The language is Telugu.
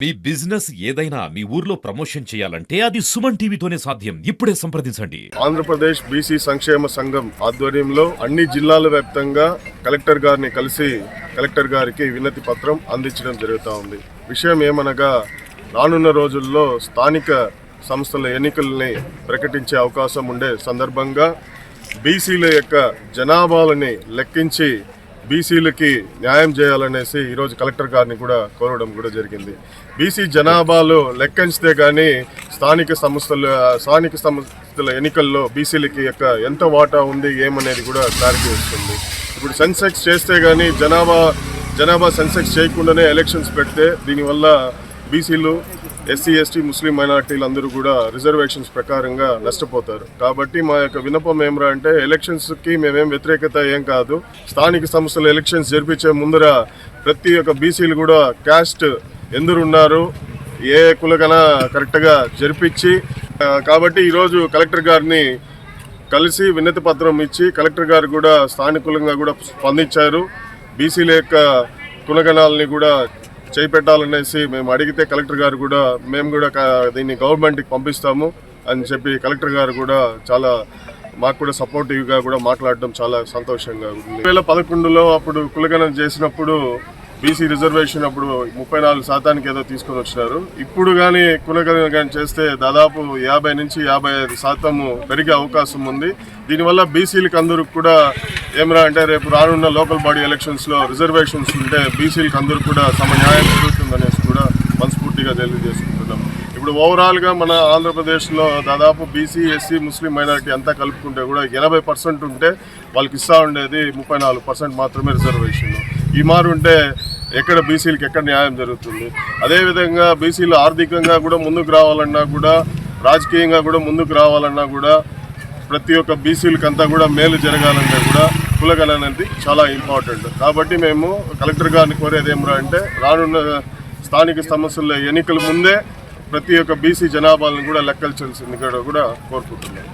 మీ బిజినెస్ ఏదైనా మీ ఊర్లో ప్రమోషన్ చేయాలంటే అది సుమన్ టీవీతోనే సాధ్యం. ఇప్పుడే సంప్రదించండి. ఆంధ్రప్రదేశ్ బీసీ సంక్షేమ సంఘం ఆధ్వర్యంలో అన్ని జిల్లాల వ్యాప్తంగా కలెక్టర్ గారిని కలిసి కలెక్టర్ గారికి వినతి పత్రం అందించడం జరుగుతూ ఉంది. విషయం ఏమనగా రానున్న రోజుల్లో స్థానిక సంస్థల ఎన్నికల్ని ప్రకటించే అవకాశం ఉండే సందర్భంగా బీసీల యొక్క జనాభాలని లెక్కించి బీసీలకి న్యాయం చేయాలనేసి ఈరోజు కలెక్టర్ గారిని కూడా కోరడం కూడా జరిగింది. బీసీ జనాభాలో లెక్కించితే కానీ స్థానిక సంస్థల ఎన్నికల్లో బీసీలకి యొక్క ఎంత వాటా ఉంది ఏమనేది కూడా క్లారిటీ వస్తుంది. ఇప్పుడు సెన్సెక్స్ చేస్తే కానీ జనాభా సెన్సెక్స్ చేయకుండానే ఎలక్షన్స్ పెడితే దీనివల్ల బీసీలు ఎస్సీ ఎస్టీ ముస్లిం మైనార్టీలు అందరూ కూడా రిజర్వేషన్స్ ప్రకారంగా నష్టపోతారు. కాబట్టి మా యొక్క విన్నపం ఏమరా అంటే ఎలక్షన్స్కి మేమేం వ్యతిరేకత ఏం కాదు. స్థానిక సంస్థల ఎలక్షన్స్ జరిపించే ముందర ప్రతి ఒక్క బీసీలు కూడా క్యాస్ట్ ఎందరున్నారు ఏ కులకైనా కరెక్ట్గా జరిపించి కాబట్టి ఈరోజు కలెక్టర్ గారిని కలిసి వినతి పత్రం ఇచ్చి కలెక్టర్ గారు కూడా స్థానికులంగా కూడా స్పందించారు. బీసీల యొక్క కులగణాలని కూడా చేపెట్టాలనేసి మేము అడిగితే కలెక్టర్ గారు కూడా మేము కూడా దీన్ని గవర్నమెంట్కి పంపిస్తాము అని చెప్పి కలెక్టర్ గారు కూడా చాలా మాకు కూడా సపోర్టివ్గా కూడా మాట్లాడడం చాలా సంతోషంగా ఉంది. 2011లో అప్పుడు కులగణన చేసినప్పుడు బీసీ రిజర్వేషన్ అప్పుడు 34% ఏదో తీసుకొని వచ్చినారు. ఇప్పుడు కానీ కులగణన చేస్తే దాదాపు 50 నుంచి 55% పెరిగే అవకాశం ఉంది. దీనివల్ల బీసీలకు అందరికి కూడా ఏమరా అంటే రేపు రానున్న లోకల్ బాడీ ఎలక్షన్స్లో రిజర్వేషన్స్ ఉంటే బీసీలకు అందరికి కూడా తమ న్యాయం జరుగుతుందనేసి కూడా మనస్ఫూర్తిగా తెలియజేసుకుంటున్నాం. ఇప్పుడు ఓవరాల్గా మన ఆంధ్రప్రదేశ్లో దాదాపు బీసీ ఎస్సీ ముస్లిం మైనారిటీ అంతా కలుపుకుంటే కూడా 80% ఉంటే వాళ్ళకి ఇస్తా ఉండేది 34% మాత్రమే రిజర్వేషన్. ఈ మారు ఉంటే ఎక్కడ బీసీలకు ఎక్కడ న్యాయం జరుగుతుంది? అదేవిధంగా బీసీలు ఆర్థికంగా కూడా ముందుకు రావాలన్నా కూడా రాజకీయంగా కూడా ముందుకు రావాలన్నా కూడా ప్రతి ఒక్క బీసీలకంతా కూడా మేలు జరగాలంటే కూడా కులగణన అనేది చాలా ఇంపార్టెంట్. కాబట్టి మేము కలెక్టర్ గారిని కోరేది ఏమరా అంటే రానున్న స్థానిక సమస్యల ఎన్నికల ముందే ప్రతి ఒక్క బీసీ జనాభాలను కూడా లెక్కల్చాల్సిందిగా కూడా కోరుకుంటున్నాం.